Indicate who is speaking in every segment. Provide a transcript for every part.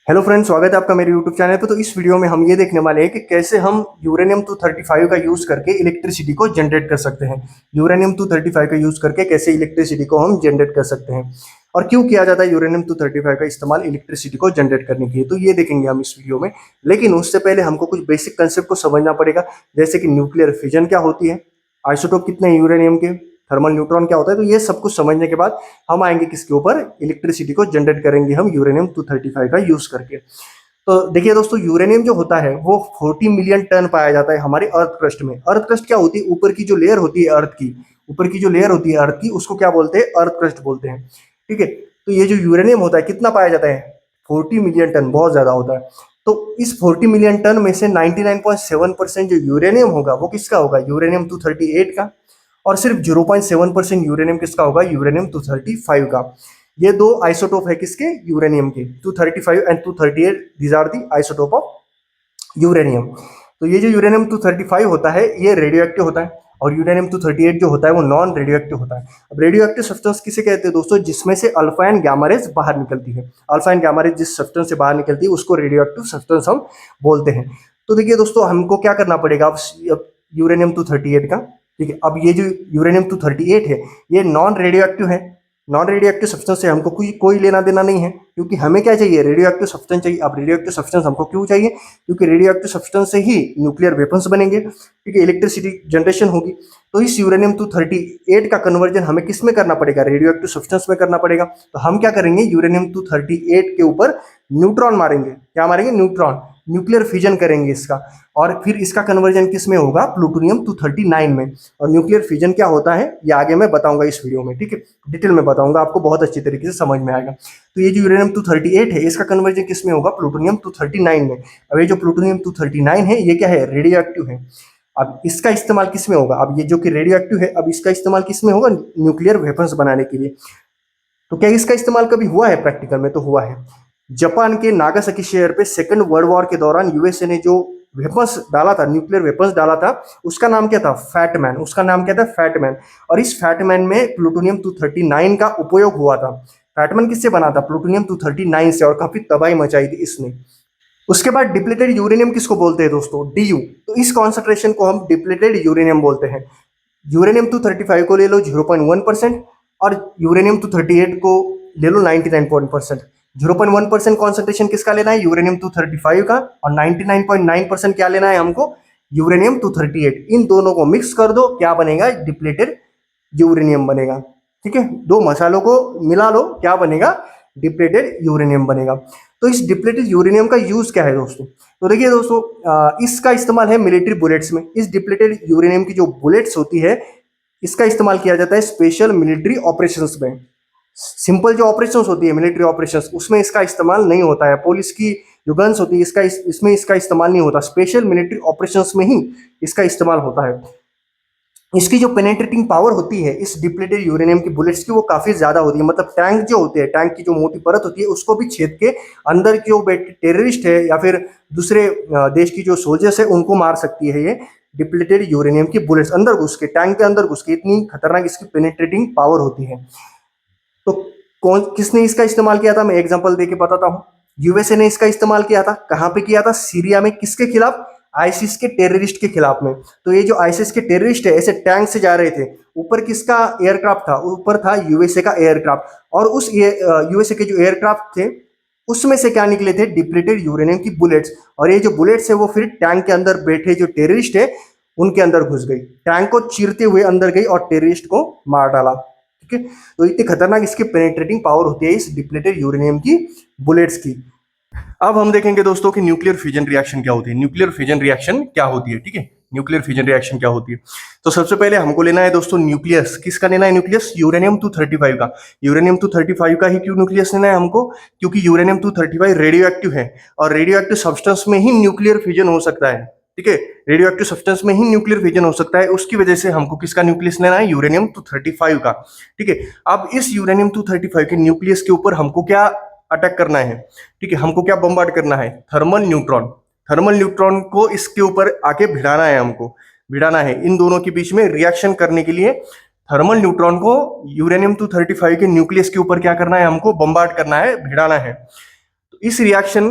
Speaker 1: Hello friends, स्वागत है आपका मेरे यूट्यूब चैनल पे। तो इस वीडियो में हम ये देखने वाले हैं कि कैसे हम यूरेनियम 235 का यूज़ करके इलेक्ट्रिसिटी को जनरेट कर सकते हैं। यूरेनियम 235 का यूज़ करके कैसे इलेक्ट्रिसिटी को हम जनरेट कर सकते हैं और क्यों किया जाता है यूरेनियम 235 का इस्तेमाल इलेक्ट्रिसिटी को जनरेट करने के लिए, तो ये देखेंगे हम इस वीडियो में। लेकिन उससे पहले हमको कुछ बेसिक कंसेप्ट को समझना पड़ेगा, जैसे कि न्यूक्लियर फिजन क्या होती है, आइसोटोप कितने हैं यूरेनियम के, थर्मल न्यूट्रॉन क्या होता है। तो ये सब कुछ समझने के बाद हम आएंगे किसके ऊपर, इलेक्ट्रिसिटी को जनरेट करेंगे हम यूरेनियम 235 का यूज़ करके। तो देखिए दोस्तों, यूरेनियम जो होता है वो 40 मिलियन टन पाया जाता है हमारे अर्थ क्रस्ट में। अर्थ क्रस्ट क्या होती है? ऊपर की जो लेयर होती है अर्थ की, ऊपर की जो लेयर होती है अर्थ की, उसको क्या बोलते हैं? अर्थ क्रस्ट बोलते हैं। ठीक है। तो ये जो यूरेनियम होता है कितना पाया जाता है? 40 मिलियन टन, बहुत ज्यादा होता है। तो इस 40 मिलियन टन में से 99.7% जो यूरेनियम होगा वो किसका होगा? यूरेनियम 238 का। और सिर्फ 0.7% यूरेनियम किसका होगा? यूरेनियम 235 का। ये दो आइसोटोप है किसके? यूरेनियम के। 235 and 238, these are the isotope of uranium. तो ये जो यूरेनियम 235 होता है ये रेडियो एक्टिव होता है, और यूरेनियम 238 जो होता है वो नॉन रेडियो एक्टिव होता है। अब रेडियो एक्टिव सब्सटेंस किसे कहते हैं दोस्तों? जिसमें से अल्फा एंड गामा रेज बाहर निकलती है। अल्फा एंड गामा रेज जिस सब्सटेंस से बाहर निकलती है उसको रेडियो एक्टिव सब्सटेंस हम बोलते हैं। तो देखिए दोस्तों, हमको क्या करना पड़ेगा अब यूरेनियम 238 का। ठीक है। अब ये जो यूरेनियम 238 है ये नॉन रेडियो एक्टिव है। नॉन रेडियो एक्टिव सब्सटेंस से हमको कोई लेना देना नहीं है, क्योंकि हमें क्या चाहिए? रेडियो एक्टिव सब्सटेंस चाहिए। अब रेडियो एक्टिव सब्सटेंस हमको क्यों चाहिए? क्योंकि रेडियो एक्टिव सब्सटेंस से ही न्यूक्लियर वेपन्स बनेंगे, ठीक है, इलेक्ट्रिसिटी जनरेशन होगी। तो इस यूरेनियम 238 का कन्वर्जन हमें किस में करना पड़ेगा? रेडियो एक्टिव सब्सटेंस में करना पड़ेगा। तो हम क्या करेंगे? यूरेनियम 238 के ऊपर न्यूट्रॉन मारेंगे। क्या मारेंगे? न्यूट्रॉन। न्यूक्लियर फिजन करेंगे इसका, और फिर इसका कन्वर्जन किस में होगा? प्लूटोनियम 239 में। और न्यूक्लियर फिजन क्या होता है ये आगे मैं बताऊंगा इस वीडियो में, ठीक है, डिटेल में बताऊंगा, आपको बहुत अच्छी तरीके से समझ में आएगा। तो ये जो यूरेनियम 238 है इसका कन्वर्जन किस में होगा? प्लूटोनियम 239 में। अब ये जो प्लूटोनियम 239 है ये क्या है? रेडियो एक्टिव है। अब इसका इस्तेमाल किस में होगा? अब ये जो कि रेडियो एक्टिव है, अब इसका इस्तेमाल किस में होगा? न्यूक्लियर वेपन्स बनाने के लिए। तो क्या इसका इस्तेमाल कभी हुआ है? प्रैक्टिकल में तो हुआ है। जापान के नागासाकी शहर पे सेकंड वर्ल्ड वॉर के दौरान यूएसए ने जो वेपन्स डाला था, न्यूक्लियर वेपन्स डाला था, उसका नाम क्या था? फैटमैन। उसका नाम क्या था? फैटमैन। और इस फैटमैन में प्लूटोनियम 239 का उपयोग हुआ था। फैटमैन किससे बना था? प्लूटोनियम 239 से, और काफी तबाही मचाई थी इसने। उसके बाद डिप्लेटेड यूरेनियम किसको बोलते हैं दोस्तों? डीयू। तो इस कॉन्सेंट्रेशन को हम डिप्लेटेड यूरेनियम बोलते हैं। यूरेनियम 235 को ले लो 0.1%, और यूरेनियम 238 को ले लो 99%। 0.1% कॉन्सेंट्रेशन किसका लेना है? यूरेनियम 235 का। और 99.9% क्या लेना है हमको? यूरेनियम 238। इन दोनों को मिक्स कर दो, क्या बनेगा? डिप्लेटेड यूरेनियम बनेगा। ठीक है, दो मसालों को मिला लो, क्या बनेगा? डिप्लेटेड यूरेनियम बनेगा। तो इस डिप्लेटेड यूरेनियम का यूज क्या है दोस्तों? तो देखिए दोस्तों, इसका इस्तेमाल है मिलिट्री बुलेट्स में। इस डिप्लेटेड यूरेनियम की जो बुलेट्स होती है इसका इस्तेमाल किया जाता है स्पेशल मिलिट्री ऑपरेशंस में। सिंपल जो ऑपरेशंस होती है मिलिट्री ऑपरेशंस, उसमें इसका इस्तेमाल नहीं होता है। पुलिस की जो गन्स होती है इसमें इसका इस्तेमाल नहीं होता। स्पेशल मिलिट्री ऑपरेशंस में ही इसका इस्तेमाल होता है। इसकी जो पेनेट्रेटिंग पावर होती है इस डिप्लेटेड यूरेनियम की बुलेट्स की वो काफी ज्यादा होती है। मतलब टैंक जो होते हैं, टैंक की जो मोटी परत होती है उसको भी छेद के अंदर की जो टेररिस्ट है या फिर दूसरे देश की जो सोल्जर्स है उनको मार सकती है ये डिप्लेटेड यूरेनियम की बुलेट्स। अंदर घुस के, टैंक के अंदर घुस के, इतनी खतरनाक इसकी पेनेट्रेटिंग पावर होती है। तो कौन किसने इसका इस्तेमाल किया था? मैं एग्जांपल देके बताता हूँ। यूएसए ने इसका इस्तेमाल किया था। कहाँ पे किया था? सीरिया में। किसके खिलाफ? आईसिस के टेररिस्ट के खिलाफ में। तो ये जो आईसिस के टेररिस्ट है ऐसे टैंक से जा रहे थे, ऊपर किसका एयरक्राफ्ट था? ऊपर था यूएसए का एयरक्राफ्ट। और उस यूएसए के जो एयरक्राफ्ट थे उसमें से क्या निकले थे? डिप्लेटेड यूरेनियम की बुलेट्स। और ये जो बुलेट्स है वो फिर टैंक के अंदर बैठे जो टेररिस्ट है उनके अंदर घुस गई, टैंक को चीरते हुए अंदर गई और टेररिस्ट को मार डाला। ठीक है। तो इतनी खतरनाक इसकी पेनेट्रेटिंग पावर होती है इस डिप्लेटेड यूरेनियम की बुलेट्स की। अब हम देखेंगे दोस्तों कि न्यूक्लियर फिजन रिएक्शन क्या होती है। न्यूक्लियर फिजन रिएक्शन क्या होती है? ठीक है, न्यूक्लियर फिजन रिएक्शन क्या होती है? तो सबसे पहले हमको लेना है दोस्तों न्यूक्लियस। किसका लेना है न्यूक्लियस? यूरेनियम 235 का। यूरेनियम 235 का ही क्यों न्यूक्लियस लेना है हमको? क्योंकि यूरेनियम 235 रेडियो एक्टिव है, और रेडियो एक्टिव सब्सटेंस में ही न्यूक्लियर फिजन हो सकता है। ठीक है, रेडियो एक्टिव सब्सटेंस में ही न्यूक्लियर फिजन हो सकता है। उसकी वजह से हमको किसका न्यूक्लियस लेना है? यूरेनियम 235 का। ठीक है। अब इस यूरेनियम 235 के न्यूक्लियस के ऊपर हमको क्या अटैक करना है? ठीक है, हमको क्या बम्बार्ड करना है? Thermal neutron. थर्मल न्यूट्रॉन को इसके ऊपर आके भिड़ाना है, हमको भिड़ाना है। इन दोनों के बीच में रिएक्शन करने के लिए थर्मल न्यूट्रॉन को यूरेनियम 235 के न्यूक्लियस के ऊपर क्या करना है? हमको बम्बार्ड करना है, भिड़ाना है। तो इस रिएक्शन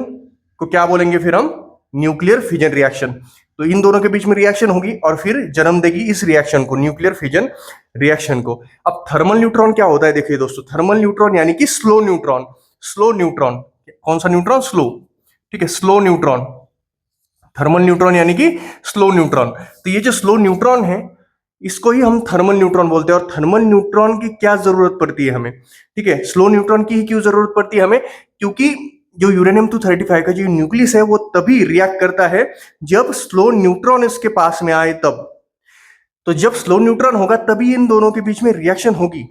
Speaker 1: को क्या बोलेंगे फिर हम? Nuclear fission reaction. तो इन दोनों के बीच में रिएक्शन होगी और फिर जन्म देगी इस रिएक्शन को, न्यूक्लियर फिजन रिएक्शन को। अब थर्मल न्यूट्रॉन क्या होता है? देखिए दोस्तों, थर्मल न्यूट्रॉन यानी कि स्लो न्यूट्रॉन। स्लो न्यूट्रॉन, कौन सा न्यूट्रॉन? स्लो, ठीक है, स्लो न्यूट्रॉन। थर्मल न्यूट्रॉन यानी कि स्लो न्यूट्रॉन। तो ये जो स्लो न्यूट्रॉन है इसको ही हम थर्मल न्यूट्रॉन बोलते हैं। और थर्मल न्यूट्रॉन की क्या जरूरत पड़ती है हमें? ठीक है, स्लो न्यूट्रॉन की ही क्यों जरूरत पड़ती है हमें? क्योंकि जो यूरेनियम 235 का जो न्यूक्लियस है वो तभी रिएक्ट करता है जब स्लो न्यूट्रॉन इसके पास में आए तब। तो जब स्लो न्यूट्रॉन होगा तभी इन दोनों के बीच में रिएक्शन होगी।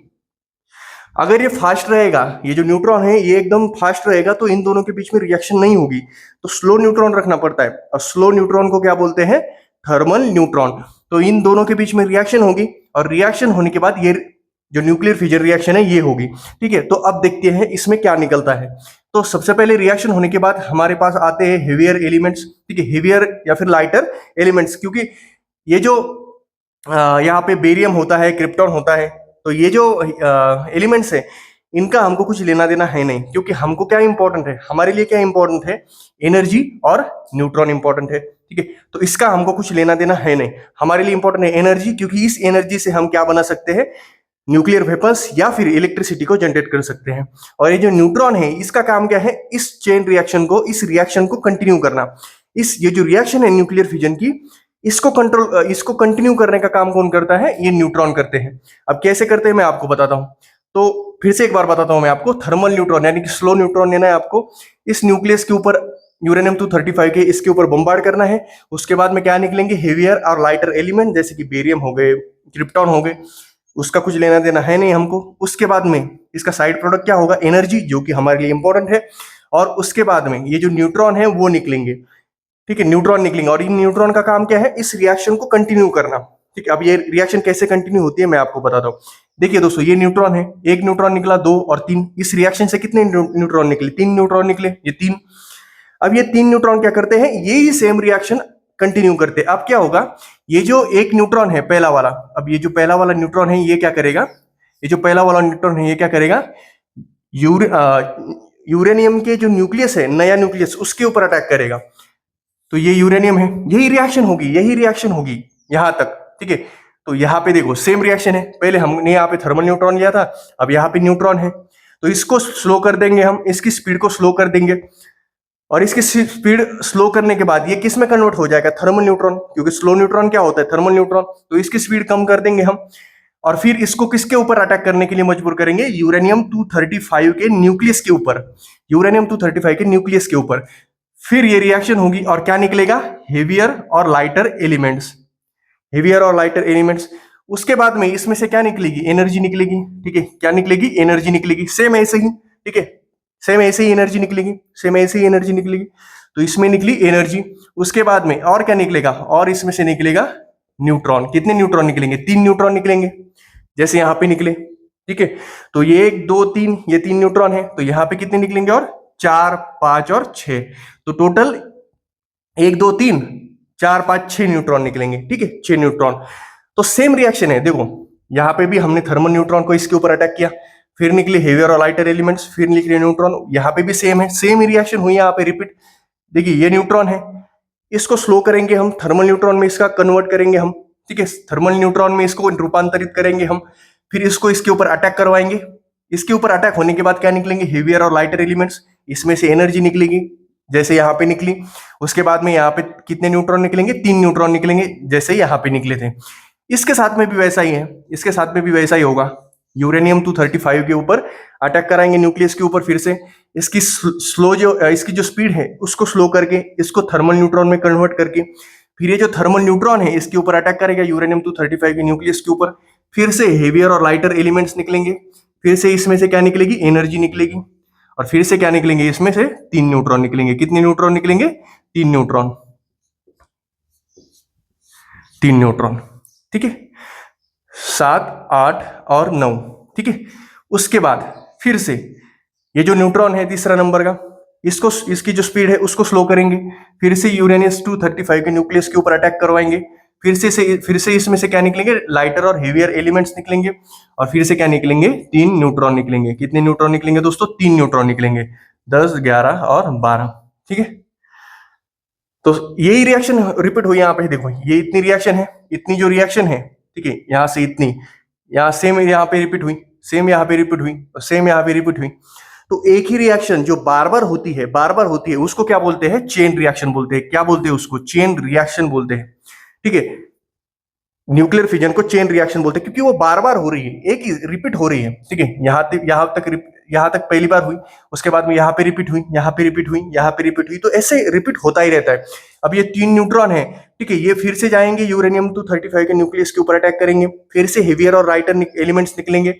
Speaker 1: अगर ये फास्ट रहेगा, ये जो न्यूट्रॉन है ये एकदम फास्ट रहेगा, तो इन दोनों के बीच में रिएक्शन नहीं होगी। तो स्लो न्यूट्रॉन रखना पड़ता है, और स्लो न्यूट्रॉन को क्या बोलते हैं? Thermal neutron. तो इन दोनों के बीच में रिएक्शन होगी, और रिएक्शन होने के बाद ये जो न्यूक्लियर फिजन रिएक्शन है ये होगी। ठीक है, तो अब देखते हैं इसमें क्या निकलता है। तो सबसे पहले रिएक्शन होने के बाद हमारे पास आते हैं हेवियर एलिमेंट्स। ठीक है, हेवियर या फिर लाइटर एलिमेंट्स, क्योंकि ये जो यहाँ पे बेरियम होता है, क्रिप्टॉन होता है, तो ये जो एलिमेंट्स है इनका हमको कुछ लेना देना है नहीं। क्योंकि हमको क्या इंपॉर्टेंट है? हमारे लिए क्या इंपॉर्टेंट है? एनर्जी और न्यूट्रॉन इंपॉर्टेंट है। ठीक है, तो इसका हमको कुछ लेना देना है नहीं। हमारे लिए इंपॉर्टेंट है एनर्जी, क्योंकि इस एनर्जी से हम क्या बना सकते हैं? न्यूक्लियर वेपन्स या फिर इलेक्ट्रिसिटी को जनरेट कर सकते हैं। और ये जो न्यूट्रॉन है इसका काम क्या है? इस चेन रिएक्शन को, इस रिएक्शन को कंटिन्यू करना। ये जो रिएक्शन है न्यूक्लियर फिजन की, इसको कंटिन्यू करने का काम कौन करता है? ये न्यूट्रॉन करते हैं। अब कैसे करते हैं मैं आपको बताता हूं। तो फिर से एक बार बताता हूं मैं आपको। थर्मल न्यूट्रॉन यानी कि स्लो न्यूट्रॉन लेना है आपको। इस न्यूक्लियस के ऊपर यूरेनियम 235 के इसके ऊपर बम्बार्ड करना है। उसके बाद में क्या निकलेंगे? हेवियर और लाइटर एलिमेंट, जैसे कि बेरियम हो गए, क्रिप्टॉन हो गए, उसका कुछ लेना देना है नहीं हमको। उसके बाद में इसका साइड प्रोडक्ट क्या होगा? एनर्जी, जो कि हमारे लिए इंपॉर्टेंट है। और उसके बाद में ये जो न्यूट्रॉन है वो निकलेंगे। ठीक है, न्यूट्रॉन निकलेंगे, और इन न्यूट्रॉन का काम क्या है? इस रिएक्शन को कंटिन्यू करना। ठीक है, अब ये रिएक्शन कैसे कंटिन्यू होती है मैं आपको बताता हूँ। देखिए दोस्तों, ये न्यूट्रॉन है, एक न्यूट्रॉन निकला, दो और तीन। इस रिएक्शन से कितने न्यूट्रॉन निकले? तीन न्यूट्रॉन निकले, ये तीन। अब ये तीन न्यूट्रॉन क्या करते हैं? ये ही सेम रिएक्शन कंटिन्यू करते हैं। अब क्या होगा? ये जो एक न्यूट्रॉन है पहला वाला, अब ये जो पहला वाला न्यूट्रॉन है ये क्या करेगा? ये जो पहला वाला न्यूट्रॉन है ये क्या करेगा? यूरेनियम के जो न्यूक्लियस है, नया न्यूक्लियस, उसके ऊपर अटैक करेगा। तो ये यूरेनियम है, यही रिएक्शन होगी यहां तक। ठीक है, तो यहाँ पे देखो सेम रिएक्शन है। पहले हमने यहाँ पे थर्मल न्यूट्रॉन लिया था, अब यहाँ पे न्यूट्रॉन है। तो इसको स्लो कर देंगे हम, इसकी स्पीड को स्लो कर देंगे, और इसकी स्पीड स्लो करने के बाद ये किस में कन्वर्ट हो जाएगा? थर्मल न्यूट्रॉन, क्योंकि स्लो न्यूट्रॉन क्या होता है? Thermal neutron. तो इसकी स्पीड कम कर देंगे हम, और फिर इसको किसके ऊपर अटैक करने के लिए मजबूर करेंगे? यूरेनियम 235 के न्यूक्लियस के ऊपर, यूरेनियम 235 के न्यूक्लियस के ऊपर। फिर ये रिएक्शन होगी और क्या निकलेगा? Heavier or lighter elements, heavier or lighter elements. उसके बाद में इसमें से क्या निकलेगी? एनर्जी निकलेगी। ठीक है, क्या निकलेगी? एनर्जी निकलेगी। सेम ऐसे ही, ठीक है, सेम ऐसे ही एनर्जी निकलेगी, सेम ऐसे ही एनर्जी निकलेगी। तो इसमें निकली एनर्जी। उसके बाद में और क्या निकलेगा? और इसमें से निकलेगा न्यूट्रॉन। कितने न्यूट्रॉन निकलेंगे? तीन न्यूट्रॉन निकलेंगे, जैसे यहाँ पे निकले। ठीक है, तो ये एक दो तीन, ये तीन न्यूट्रॉन है, तो यहाँ पे कितने निकलेंगे? और चार, पांच और छह। तो टोटल एक दो तीन चार पांच छह न्यूट्रॉन निकलेंगे। ठीक है, छह न्यूट्रॉन। तो सेम रिएक्शन है। देखो यहाँ पे भी हमने थर्मल न्यूट्रॉन को इसके ऊपर अटैक किया, फिर निकले हेवियर और लाइटर एलिमेंट्स, फिर निकले न्यूट्रॉन। यहाँ पे भी सेम है, सेम ही रिएक्शन हुई यहाँ पे रिपीट। देखिए ये न्यूट्रॉन है, इसको स्लो करेंगे हम, थर्मल न्यूट्रॉन में इसका कन्वर्ट करेंगे हम। ठीक है, थर्मल न्यूट्रॉन में इसको रूपांतरित करेंगे हम, फिर इसको इसके ऊपर अटैक करवाएंगे। इसके ऊपर अटैक होने के बाद क्या निकलेंगे? Heavier or lighter elements. इसमें से एनर्जी निकलेगी, जैसे यहाँ पे निकली। उसके बाद में यहाँ पे कितने न्यूट्रॉन निकलेंगे? तीन न्यूट्रॉन निकलेंगे, जैसे यहाँ पे निकले थे। इसके साथ में भी वैसा ही है, इसके साथ में भी वैसा ही होगा। यूरेनियम 235 के ऊपर अटैक कराएंगे, न्यूक्लियस के ऊपर। फिर से इसकी इसकी जो स्पीड है उसको स्लो करके इसको थर्मल न्यूट्रॉन में कन्वर्ट करके, फिर ये जो थर्मल न्यूट्रॉन है इसके ऊपर अटैक करेगा यूरेनियम 235 के न्यूक्लियस के ऊपर। फिर से हेवियर और लाइटर एलिमेंट्स निकलेंगे, फिर से इसमें से क्या निकलेगी? एनर्जी निकलेगी, और फिर से क्या निकलेंगे? इसमें से तीन न्यूट्रॉन निकलेंगे। कितने न्यूट्रॉन निकलेंगे? तीन न्यूट्रॉन, तीन न्यूट्रॉन। ठीक है, 7, 8 और 9। ठीक है, उसके बाद फिर से ये जो न्यूट्रॉन है तीसरा नंबर का, इसकी जो स्पीड है उसको स्लो करेंगे, फिर से यूरेनियम 235 के न्यूक्लियस के ऊपर अटैक करवाएंगे। फिर से इसमें से क्या निकलेंगे? लाइटर और हेवियर एलिमेंट्स निकलेंगे, और फिर से क्या निकलेंगे? तीन न्यूट्रॉन निकलेंगे। कितने न्यूट्रॉन निकलेंगे दोस्तों? तीन न्यूट्रॉन निकलेंगे। 10, 11 और 12। ठीक है, तो यही रिएक्शन रिपीट हुई यहाँ पे। देखो ये इतनी रिएक्शन है, इतनी जो रिएक्शन है, ठीक है, यहाँ से इतनी, यहाँ सेम यहाँ पे रिपीट हुई, सेम यहाँ पे रिपीट हुई, और सेम यहाँ पे रिपीट हुई। तो एक ही रिएक्शन जो बार बार होती है, बार बार होती है, उसको क्या बोलते हैं? चेन रिएक्शन बोलते हैं। क्या बोलते हैं उसको? चेन रिएक्शन बोलते हैं। ठीक है, न्यूक्लियर फिजन को चेन रिएक्शन बोलते हैं, क्योंकि वो बार बार हो रही है, एक ही रिपीट हो रही है। ठीक है, यहाँ तक पहली बार हुई, उसके बाद में यहाँ पे रिपीट हुई, यहाँ पे रिपीट हुई, यहाँ पे रिपीट हुई, तो ऐसे रिपीट होता ही रहता है। अब ये 3 न्यूट्रॉन है, ठीक है, ये फिर से जाएंगे यूरेनियम 235 के न्यूक्लियस के ऊपर अटैक करेंगे, फिर से हेवियर और लाइटर एलिमेंट्स निकलेंगे,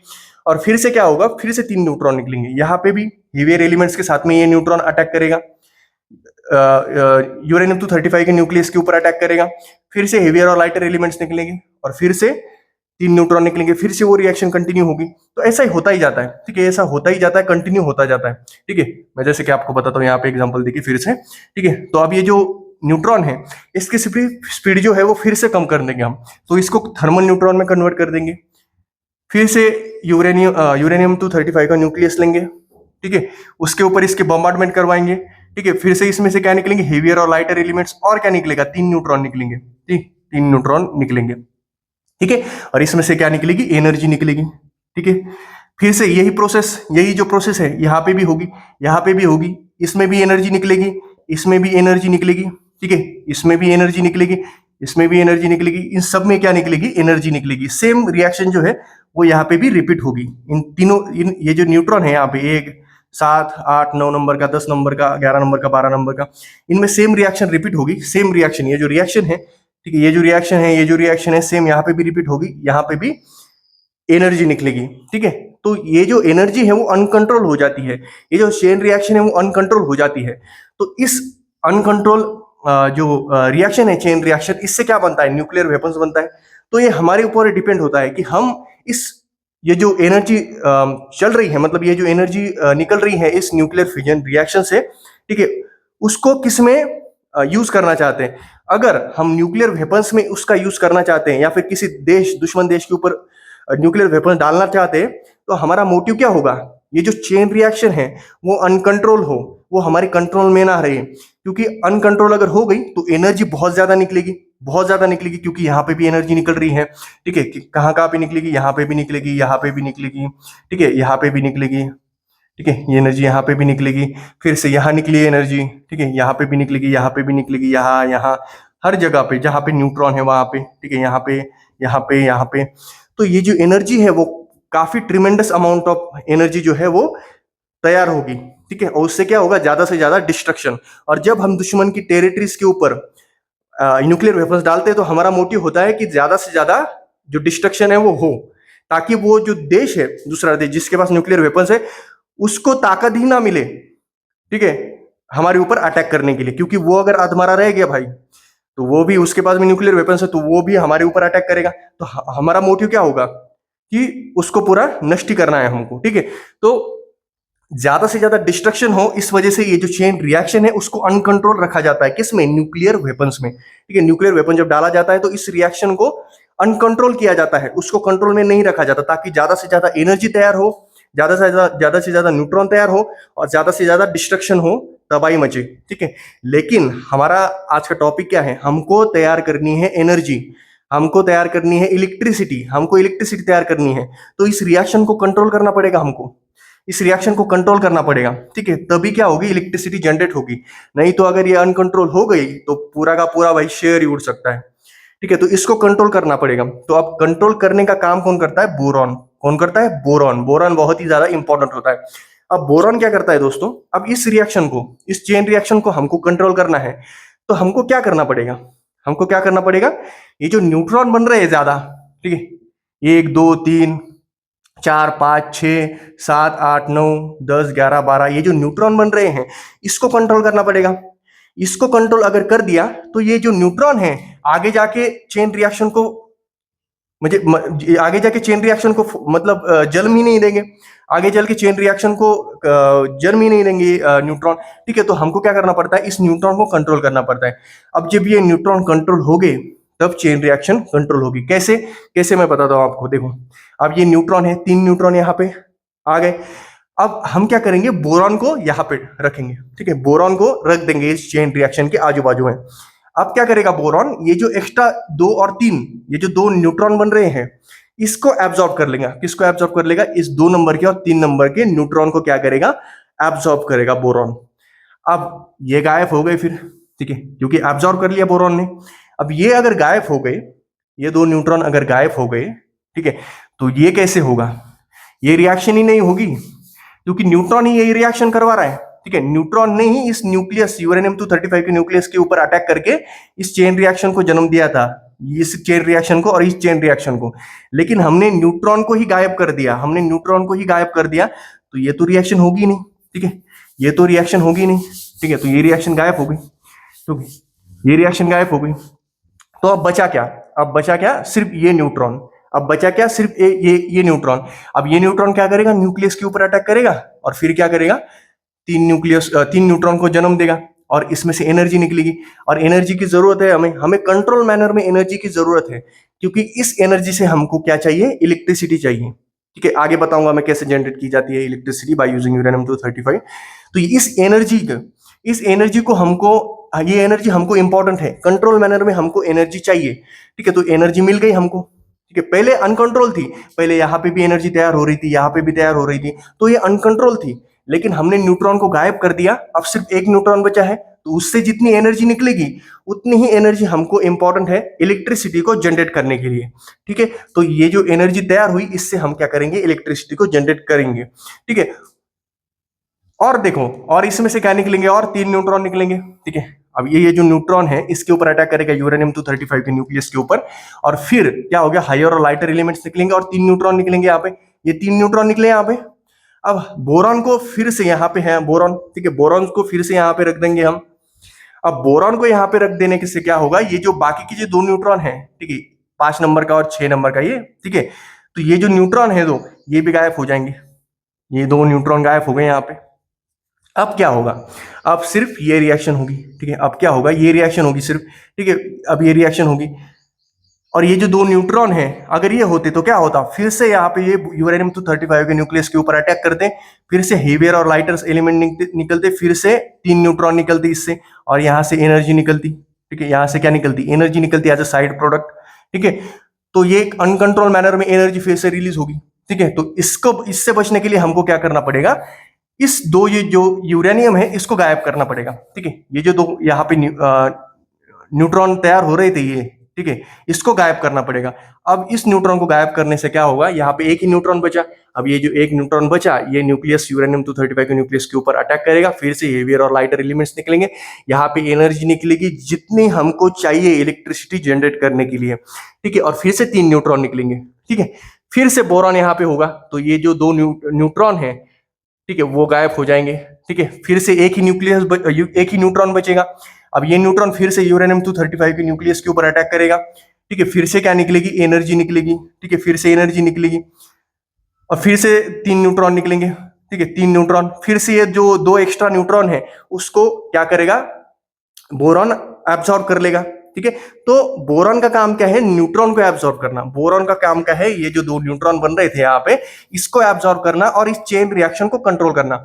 Speaker 1: और फिर से क्या होगा? फिर से 3 न्यूट्रॉन निकलेंगे। यहाँ पे भी हेवियर एलिमेंट्स के साथ में ये न्यूट्रॉन अटैक करेगा, यूरेनियम 235 के न्यूक्लियस के ऊपर अटैक करेगा, फिर से हेवियर और लाइटर एलिमेंट्स निकलेंगे, और फिर से 3 न्यूट्रॉन निकलेंगे, फिर से वो रिएक्शन कंटिन्यू होगी। तो ऐसा ही होता ही जाता है। ठीक है, ऐसा होता ही जाता है, कंटिन्यू होता जाता है। ठीक है, मैं जैसे कि आपको बताता हूँ, यहाँ पे एग्जांपल देखिए फिर से। ठीक है, तो अब ये जो न्यूट्रॉन है, इसकी स्पीड जो है वो फिर से कम कर देंगे हम, तो इसको थर्मल न्यूट्रॉन में कन्वर्ट कर देंगे। फिर से यूरेनियम 235 का न्यूक्लियस लेंगे, ठीक है, उसके ऊपर इसके बॉम्बार्डमेंट करवाएंगे। ठीक है, फिर से इसमें से क्या निकलेंगे? हेवियर और लाइटर एलिमेंट्स, और क्या निकलेगा? 3 न्यूट्रॉन निकलेंगे। ठीक, 3 न्यूट्रॉन निकलेंगे। ठीक है, और इसमें से क्या निकलेगी? एनर्जी निकलेगी। ठीक है, फिर से यही प्रोसेस, यही जो प्रोसेस है यहाँ पे भी होगी, यहाँ पे भी होगी, इसमें भी एनर्जी निकलेगी, इसमें भी एनर्जी निकलेगी। ठीक है, इसमें भी एनर्जी निकलेगी, इसमें भी एनर्जी निकलेगी, इन सब में क्या निकलेगी? एनर्जी निकलेगी। सेम रिएक्शन जो है वो यहाँ पे भी रिपीट होगी। इन तीनों, ये जो न्यूट्रॉन है यहाँ पे, 1, 7, 8, 9 नंबर का, 10 नंबर का, 11 नंबर का, 12 नंबर का, इनमें सेम रिएक्शन रिपीट होगी। सेम रिएक्शन, ये जो रिएक्शन है, ठीक है, ये जो रिएक्शन है, ये जो रिएक्शन है, सेम यहाँ पे भी रिपीट होगी, यहाँ पे भी एनर्जी निकलेगी। ठीक है, तो ये जो एनर्जी है वो अनकंट्रोल हो जाती है, ये जो चेन रिएक्शन है वो अनकंट्रोल हो जाती है। तो इस अनकंट्रोल जो रिएक्शन है, चेन रिएक्शन, इससे क्या बनता है? न्यूक्लियर वेपन्स बनता है। तो ये हमारे ऊपर डिपेंड होता है कि हम इस, ये जो एनर्जी चल रही है, मतलब ये जो एनर्जी निकल रही है इस न्यूक्लियर फिजन रिएक्शन से, ठीक है, उसको किस में यूज करना चाहते हैं। अगर हम न्यूक्लियर वेपन्स में उसका यूज करना चाहते हैं, या फिर किसी देश, दुश्मन देश के ऊपर न्यूक्लियर वेपन डालना चाहते हैं, तो हमारा मोटिव क्या होगा? ये जो चेन रिएक्शन है वो अनकंट्रोल हो, वो हमारे कंट्रोल में ना रहे। क्योंकि अनकंट्रोल अगर हो गई तो एनर्जी बहुत ज्यादा निकलेगी, बहुत ज्यादा निकलेगी, क्योंकि यहाँ पे भी एनर्जी निकल रही है। ठीक है, कहाँ कहाँ पे निकलेगी? यहाँ पे भी निकलेगी, यहाँ पे भी निकलेगी, ठीक है, यहाँ पे भी निकलेगी। ठीक है, ये एनर्जी यहाँ पे भी निकलेगी, फिर से यहाँ निकली एनर्जी, ठीक है, यहाँ पे भी निकलेगी, यहाँ पे भी निकलेगी, यहाँ यहाँ हर जगह पे जहाँ पे न्यूट्रॉन है वहां पे। ठीक है, यहाँ पे, यहाँ पे, यहाँ पे। तो ये जो एनर्जी है वो काफी ट्रिमेंडस अमाउंट ऑफ एनर्जी जो है वो तैयार होगी। ठीक है, और उससे क्या होगा? ज्यादा से ज्यादा डिस्ट्रक्शन। और जब हम दुश्मन की टेरिटरीज के ऊपर न्यूक्लियर वेपन्स डालते हैं तो हमारा मोटिव होता है कि ज्यादा से ज्यादा जो डिस्ट्रक्शन है वो हो, ताकि वो जो देश है, दूसरा देश जिसके पास न्यूक्लियर वेपन्स है, उसको ताकत ही ना मिले, ठीक है, हमारे ऊपर अटैक करने के लिए। क्योंकि वो अगर अधमरा रह गया भाई, तो वो भी, उसके पास में न्यूक्लियर वेपन्स है, तो वो भी हमारे ऊपर अटैक करेगा। तो हमारा मोटिव क्या होगा? कि उसको पूरा नष्ट ही करना है हमको। ठीक है, तो ज्यादा से ज्यादा डिस्ट्रक्शन हो, इस वजह से ये जो चेन रिएक्शन है उसको अनकंट्रोल रखा जाता है। किसमें? न्यूक्लियर वेपन्स में। ठीक है, न्यूक्लियर वेपन जब डाला जाता है तो इस रिएक्शन को अनकंट्रोल किया जाता है, उसको कंट्रोल में नहीं रखा जाता, ताकि ज्यादा से ज्यादा एनर्जी तैयार हो, ज्यादा से ज्यादा न्यूट्रॉन तैयार हो, और ज्यादा से ज्यादा डिस्ट्रक्शन हो, तबाही मचे। ठीक है, लेकिन हमारा आज का टॉपिक क्या है? हमको तैयार करनी है एनर्जी, हमको तैयार करनी है इलेक्ट्रिसिटी, हमको इलेक्ट्रिसिटी तैयार करनी है। तो इस रिएक्शन को कंट्रोल करना पड़ेगा हमको, इस रिएक्शन को कंट्रोल करना पड़ेगा। ठीक है, तभी क्या होगी? इलेक्ट्रिसिटी जनरेट होगी। नहीं तो अगर ये अनकंट्रोल हो गई तो पूरा का पूरा भाई शेयर ही उड़ सकता है। ठीक है, तो इसको कंट्रोल करना पड़ेगा। तो अब कंट्रोल करने का काम कौन करता है? बोरॉन। कौन करता है? बोरॉन। बोरॉन बहुत ही ज्यादा इंपॉर्टेंट होता है। अब बोरॉन क्या करता है दोस्तों? अब इस रिएक्शन को, इस चेन रिएक्शन को हमको कंट्रोल करना है, तो हमको क्या करना पड़ेगा? हमको क्या करना पड़ेगा? ये जो न्यूट्रॉन बन रहे हैं ज्यादा, ठीक है, 1, 2, 3, 4, 5, 6, 7, 8, 9, 10, 11, 12, ये जो न्यूट्रॉन बन रहे हैं इसको कंट्रोल करना पड़ेगा। इसको कंट्रोल अगर कर दिया तो ये जो न्यूट्रॉन है आगे जाके चेन रिएक्शन को, आगे जाके चेन रिएक्शन को मतलब जन्म ही नहीं देंगे, आगे चल के चेन रिएक्शन को जन्म ही नहीं देंगे न्यूट्रॉन। ठीक है, तो हमको क्या करना पड़ता है? इस न्यूट्रॉन को कंट्रोल करना पड़ता है। अब जब ये न्यूट्रॉन कंट्रोल हो गए तब चेन रिएक्शन कंट्रोल होगी। कैसे? कैसे मैं बताता हूं आपको। देखो, अब ये न्यूट्रॉन है, 3 न्यूट्रॉन यहाँ पे आ गए। अब हम क्या करेंगे, बोरॉन को यहाँ पे रखेंगे, ठीक है, बोरॉन को रख देंगे इस चेन रिएक्शन के आजू बाजू में। अब क्या करेगा बोरॉन, ये जो एक्स्ट्रा 2 और 3, ये जो 2 न्यूट्रॉन बन रहे हैं, इसको एब्जॉर्ब कर लेगा। किसको एब्जॉर्ब कर लेगा, इस 2 नंबर के और 3 नंबर के न्यूट्रॉन को क्या करेगा, एब्जॉर्ब करेगा बोरॉन। अब ये गायब हो गए फिर, ठीक है, क्योंकि एब्जॉर्ब कर लिया बोरॉन ने। अब ये अगर गायब हो गए, ये 2 न्यूट्रॉन अगर गायब हो गए, ठीक है, तो ये कैसे होगा, ये रिएक्शन ही नहीं होगी, क्योंकि न्यूट्रॉन ही यही रिएक्शन करवा रहा है, ठीक है। न्यूट्रॉन ने ही इस न्यूक्लियस यूरेनियम 235 के न्यूक्लियस के ऊपर अटैक करके इस चेन रिएक्शन को जन्म दिया था, इस चेन रिएक्शन को और इस चेन रिएक्शन को। लेकिन हमने न्यूट्रॉन को ही गायब कर दिया, हमने न्यूट्रॉन को ही गायब कर दिया, तो ये तो रिएक्शन होगी नहीं, ठीक है, ये तो रिएक्शन होगी नहीं, ठीक है, तो ये रिएक्शन गायब हो गई, तो ये रिएक्शन गायब हो गई। तो अब बचा क्या, अब बचा क्या, सिर्फ ये न्यूट्रॉन। अब बचा क्या, सिर्फ ये न्यूट्रॉन। अब ये न्यूट्रॉन क्या करेगा, न्यूक्लियस के ऊपर अटैक करेगा और फिर क्या करेगा, 3 न्यूट्रॉन को जन्म देगा और इसमें से एनर्जी निकलेगी। और एनर्जी की जरूरत है हमें, हमें कंट्रोल मैनर में एनर्जी की जरूरत है, क्योंकि इस एनर्जी से हमको क्या चाहिए, इलेक्ट्रिसिटी चाहिए, ठीक है। आगे बताऊंगा मैं कैसे जनरेट की जाती है इलेक्ट्रिसिटी बाय यूजिंग यूरेनियम 235। तो इस एनर्जी को हमको, ये एनर्जी हमको इंपॉर्टेंट है, कंट्रोल मैनर में हमको एनर्जी चाहिए, ठीक है। तो एनर्जी मिल गई हमको, ठीक है। पहले अनकंट्रोल थी, पहले यहाँ पे भी एनर्जी तैयार हो रही थी, यहाँ पे भी तैयार हो रही थी, तो ये अनकंट्रोल थी। लेकिन हमने न्यूट्रॉन को गायब कर दिया, अब सिर्फ एक न्यूट्रॉन बचा है, तो उससे जितनी एनर्जी निकलेगी उतनी ही एनर्जी हमको इंपॉर्टेंट है इलेक्ट्रिसिटी को जनरेट करने के लिए, ठीक है। तो ये जो एनर्जी तैयार हुई, इससे हम क्या करेंगे, इलेक्ट्रिसिटी को जनरेट करेंगे, ठीक है। और देखो, और इसमें से क्या निकलेंगे, और 3 न्यूट्रॉन निकलेंगे, ठीक है। अब ये जो न्यूट्रॉन है, इसके ऊपर अटैक करेगा यूरेनियम 235 के न्यूक्लियस के ऊपर, और फिर क्या हो गया, हायर और लाइटर एलिमेंट्स निकलेंगे और 3 न्यूट्रॉन निकलेंगे यहाँ पे, ये 3 न्यूट्रॉन निकले यहाँ पे। अब बोरॉन को फिर से यहाँ पे है बोरॉन, ठीक है, बोरॉन को फिर से यहाँ पे रख देंगे हम। अब बोरॉन को यहाँ पे रख देने से क्या होगा, ये जो बाकी के जो 2 न्यूट्रॉन है, ठीक है, 5 नंबर का और 6 नंबर का, ये ठीक है, तो ये जो न्यूट्रॉन है 2, ये भी गायब हो जाएंगे, ये 2 न्यूट्रॉन गायब हो गए यहाँ पे। अब क्या होगा, अब सिर्फ ये रिएक्शन होगी, ठीक है। अब क्या होगा, ये रिएक्शन होगी सिर्फ, ठीक है, अब ये रिएक्शन होगी। और ये जो 2 न्यूट्रॉन हैं, अगर ये होते तो क्या होता, फिर से यहाँ पे ये यूरेनियम 235 के न्यूक्लियस के ऊपर अटैक करते, फिर से हेवियर और लाइटर एलिमेंट निकलते, फिर से 3 न्यूट्रॉन निकलते इससे, और यहाँ से एनर्जी निकलती, ठीक है, यहाँ से क्या निकलती, एनर्जी निकलती एज अ साइड प्रोडक्ट, ठीक है। तो ये एक अनकंट्रोल मैनर में एनर्जी फिर से रिलीज होगी, ठीक है। तो इससे बचने के लिए हमको क्या करना पड़ेगा, इस 2 ये जो यूरेनियम है, इसको गायब करना पड़ेगा, ठीक है। ये जो 2 यहाँ पे न्यूट्रॉन तैयार हो रहे थे ये, ठीक है, इसको गायब करना पड़ेगा। अब इस न्यूट्रॉन को गायब करने से क्या होगा, यहाँ पे एक ही न्यूट्रॉन बचा। अब ये जो एक न्यूट्रॉन बचा, ये न्यूक्लियस यूरेनियम 235 के न्यूक्लियस के ऊपर अटैक करेगा, फिर से हेवियर और लाइटर एलिमेंट्स निकलेंगे, यहाँ पे एनर्जी निकलेगी जितनी हमको चाहिए इलेक्ट्रिसिटी जनरेट करने के लिए, ठीक है। और फिर से 3 न्यूट्रॉन निकलेंगे, ठीक है। फिर से बोरॉन यहाँ पे होगा, तो ये जो 2 न्यूट्रॉन है, ठीक है, वो गायब हो जाएंगे, ठीक है। फिर से एक ही न्यूट्रॉन बचेगा। अब ये न्यूट्रॉन फिर से यूरेनियम 235 के न्यूक्लियस के ऊपर अटैक करेगा, ठीक है, फिर से क्या निकलेगी, एनर्जी निकलेगी, ठीक है, फिर से एनर्जी निकलेगी, और फिर से 3 न्यूट्रॉन निकलेंगे, ठीक है, 3 न्यूट्रॉन। फिर से ये जो 2 एक्स्ट्रा न्यूट्रॉन है, उसको क्या करेगा, बोरॉन एब्सॉर्ब कर लेगा, ठीक है। तो बोरॉन का काम क्या है, न्यूट्रॉन को एब्सॉर्ब करना। बोरॉन का काम क्या है, ये जो 2 न्यूट्रॉन बन रहे थे यहाँ पे, इसको एब्सॉर्ब करना और इस चेन रिएक्शन को कंट्रोल करना।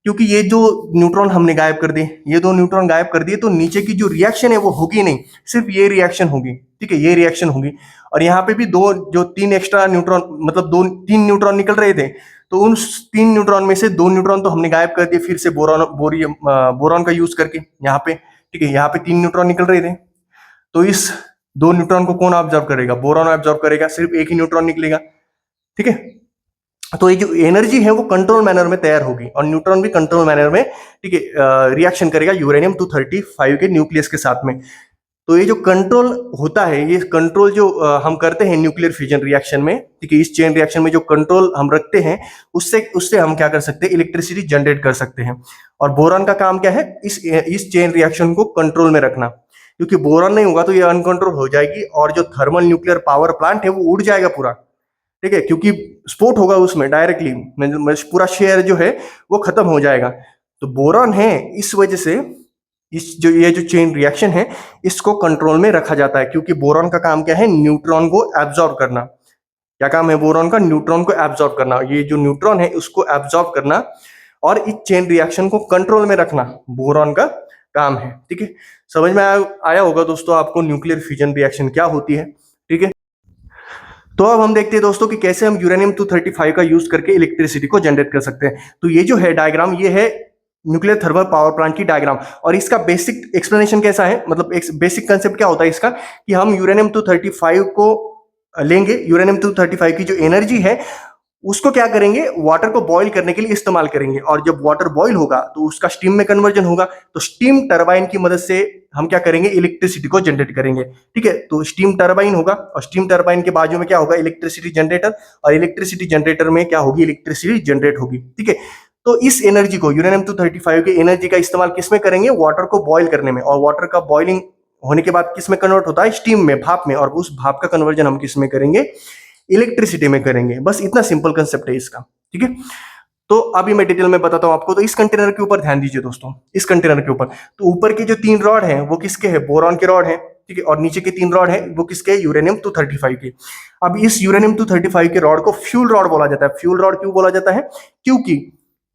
Speaker 1: क्योंकि ये जो न्यूट्रॉन हमने गायब कर दिए, ये 2 न्यूट्रॉन गायब कर दिए, तो नीचे की जो रिएक्शन है वो होगी नहीं, सिर्फ ये रिएक्शन होगी, ठीक है, ये रिएक्शन होगी। और यहाँ पे भी 3 एक्स्ट्रा न्यूट्रॉन, मतलब 3 न्यूट्रॉन निकल रहे थे, तो उन 3 न्यूट्रॉन में से 2 न्यूट्रॉन तो हमने गायब कर दिए फिर से बोरॉन का यूज करके यहाँ पे, ठीक है। यहाँ पे 3 न्यूट्रॉन निकल रहे थे, तो इस 2 न्यूट्रॉन को कौन ऑब्जर्व करेगा, बोरॉन ऑब्जर्व करेगा, सिर्फ एक ही न्यूट्रॉन निकलेगा, ठीक है। तो ये जो एनर्जी है वो कंट्रोल मैनर में तैयार होगी, और न्यूट्रॉन भी कंट्रोल मैनर में, ठीक है, रिएक्शन करेगा यूरेनियम 235 के न्यूक्लियस के साथ में। तो ये जो कंट्रोल होता है, ये कंट्रोल जो हम करते हैं न्यूक्लियर फ्यूजन रिएक्शन में, ठीक है, इस चेन रिएक्शन में जो कंट्रोल हम रखते हैं, उससे हम क्या कर सकते हैं, इलेक्ट्रिसिटी जनरेट कर सकते हैं। और बोरॉन का काम क्या है, इस चेन रिएक्शन को कंट्रोल में रखना, क्योंकि बोरॉन नहीं होगा तो ये अनकंट्रोल हो जाएगी, और जो थर्मल न्यूक्लियर पावर प्लांट है वो उड़ जाएगा पूरा, ठीक है, क्योंकि स्फोट होगा उसमें डायरेक्टली, पूरा शेयर जो है वो खत्म हो जाएगा। तो बोरॉन है, इस वजह से ये जो चेन रिएक्शन है, इसको कंट्रोल में रखा जाता है, क्योंकि बोरॉन का काम क्या है, न्यूट्रॉन को एब्जॉर्ब करना, क्या काम है बोरॉन का? न्यूट्रॉन को एब्जॉर्ब करना। ये जो न्यूट्रॉन है उसको एब्जॉर्ब करना और इस चेन रिएक्शन को कंट्रोल में रखना बोरॉन का काम है। ठीक है, समझ में आया होगा दोस्तों आपको न्यूक्लियर फ्यूजन रिएक्शन क्या होती है। ठीक है, तो अब हम देखते हैं दोस्तों कि कैसे हम यूरेनियम 235 का यूज करके इलेक्ट्रिसिटी को जनरेट कर सकते हैं। तो ये जो है डायग्राम, ये है न्यूक्लियर थर्मल पावर प्लांट की डायग्राम, और इसका बेसिक एक्सप्लेनेशन कैसा है, मतलब एक बेसिक कंसेप्ट क्या होता है इसका, कि हम यूरेनियम 235 को लेंगे, यूरेनियम 235 की जो एनर्जी है उसको क्या करेंगे, वाटर को बॉईल करने के लिए इस्तेमाल करेंगे, और जब वाटर बॉईल होगा तो उसका स्टीम में कन्वर्जन होगा, तो स्टीम टरबाइन की मदद से हम क्या करेंगे, इलेक्ट्रिसिटी को जनरेट करेंगे। ठीक है, तो स्टीम टरबाइन होगा और स्टीम टरबाइन के बाजू में क्या होगा, इलेक्ट्रिसिटी जनरेटर, और इलेक्ट्रिसिटी जनरेटर में क्या होगी, इलेक्ट्रिसिटी जनरेट होगी। ठीक है, तो इस एनर्जी को, यूरेनियम 235 की एनर्जी का इस्तेमाल किस में करेंगे, वाटर को बॉईल करने में, और वाटर का बॉइलिंग होने के बाद किस में कन्वर्ट होता है, स्टीम में, भाप में, और उस भाप का कन्वर्जन हम किस में करेंगे, इलेक्ट्रिसिटी में करेंगे। बस इतना सिंपल कंसेप्ट है इसका। ठीक है, तो अभी मैं डिटेल में बताता हूं आपको। तो इस कंटेनर के ऊपर ध्यान दीजिए दोस्तों, इस कंटेनर के ऊपर तो ऊपर के जो 3 रॉड हैं वो किसके हैं, बोरॉन के रॉड हैं। ठीक है, और नीचे के 3 रॉड हैं वो किसके, यूरेनियम 235 के। अब इस यूरेनियम 235 के रॉड को फ्यूल रॉड बोला जाता है। फ्यूल रॉड क्यों बोला जाता है, क्योंकि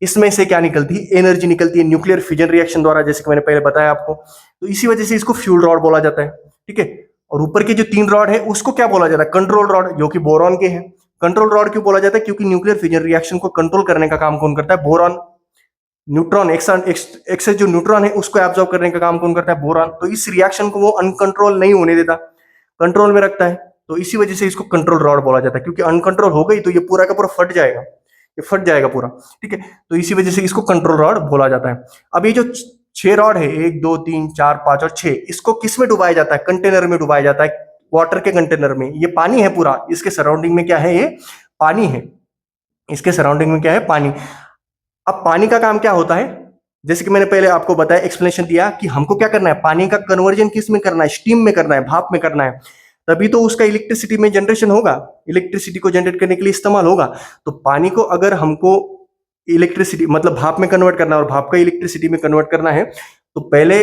Speaker 1: इसमें से क्या निकलती है, एनर्जी निकलती है न्यूक्लियर फ्यूजन रिएक्शन द्वारा, जैसे कि मैंने पहले बताया आपको, तो इसी वजह से इसको फ्यूल रॉड बोला जाता है। ठीक है, और ऊपर के जो 3 रॉड है उसको क्या बोला जाता है, कंट्रोल रॉड, जो कि बोरॉन के हैं। कंट्रोल रॉड क्यों बोला जाता है, क्योंकि न्यूक्लियर फ्यूजन रिएक्शन को कंट्रोल करने का काम कौन करता है, बोरॉन। न्यूट्रॉन एक से जो न्यूट्रॉन है उसको एब्जॉर्ब करने का काम कौन करता है, बोरॉन। तो इस रिएक्शन को वो अनकंट्रोल नहीं होने देता, कंट्रोल में रखता है, तो इसी वजह से इसको कंट्रोल रॉड बोला जाता है, क्योंकि अनकंट्रोल हो गई तो ये पूरा का पूरा फट जाएगा, ये फट जाएगा पूरा। ठीक है, तो इसी वजह से इसको कंट्रोल रॉड बोला जाता है। अब ये जो 6 रॉड है, 1 2 3 4 5 और 6, इसको किस में डुबाया जाता है, कंटेनर में डुबाया जाता है, वाटर के कंटेनर में। ये पानी है पूरा, इसके सराउंडिंग में क्या है, ये पानी है, इसके सराउंडिंग में क्या है, पानी। अब पानी का काम क्या होता है, जैसे कि मैंने पहले आपको बताया, एक्सप्लेनेशन दिया कि हमको क्या करना है, पानी का कन्वर्जन किस में करना है, स्टीम में करना है, भाप में करना है, तभी तो उसका इलेक्ट्रिसिटी में जनरेशन होगा, इलेक्ट्रिसिटी को जनरेट करने के लिए इस्तेमाल होगा। तो पानी को अगर हमको इलेक्ट्रिसिटी मतलब भाप में कन्वर्ट करना है और भाप का इलेक्ट्रिसिटी में कन्वर्ट करना है, तो पहले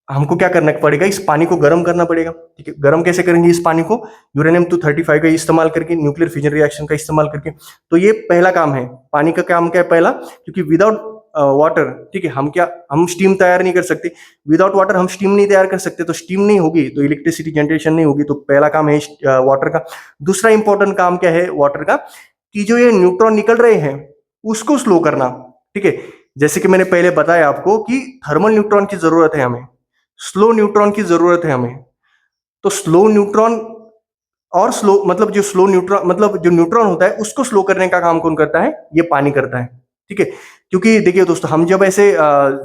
Speaker 1: हमको क्या करना पड़ेगा, इस पानी को गर्म करना पड़ेगा। ठीक है, गर्म कैसे करेंगे इस पानी को, यूरेनियम 235 का इस्तेमाल करके, न्यूक्लियर फ्यूजन रिएक्शन का इस्तेमाल करके। तो ये पहला काम है, पानी का काम क्या है पहला, क्योंकि विदाउट वाटर, ठीक है, हम स्टीम तैयार नहीं कर सकते, विदाउट वाटर हम स्टीम नहीं तैयार कर सकते, तो स्टीम नहीं होगी तो इलेक्ट्रिसिटी जनरेशन नहीं होगी। तो पहला काम है वाटर का। दूसरा इंपॉर्टेंट काम क्या है वाटर का, कि जो ये न्यूट्रॉन निकल रहे हैं उसको स्लो करना। ठीक है, जैसे कि मैंने पहले बताया आपको कि थर्मल न्यूट्रॉन की जरूरत है हमें, स्लो न्यूट्रॉन की जरूरत है हमें। तो स्लो न्यूट्रॉन और स्लो मतलब जो स्लो न्यूट्रॉन मतलब जो न्यूट्रॉन होता है उसको स्लो करने का काम कौन करता है, ये पानी करता है। ठीक है, क्योंकि देखिए दोस्तों, हम जब ऐसे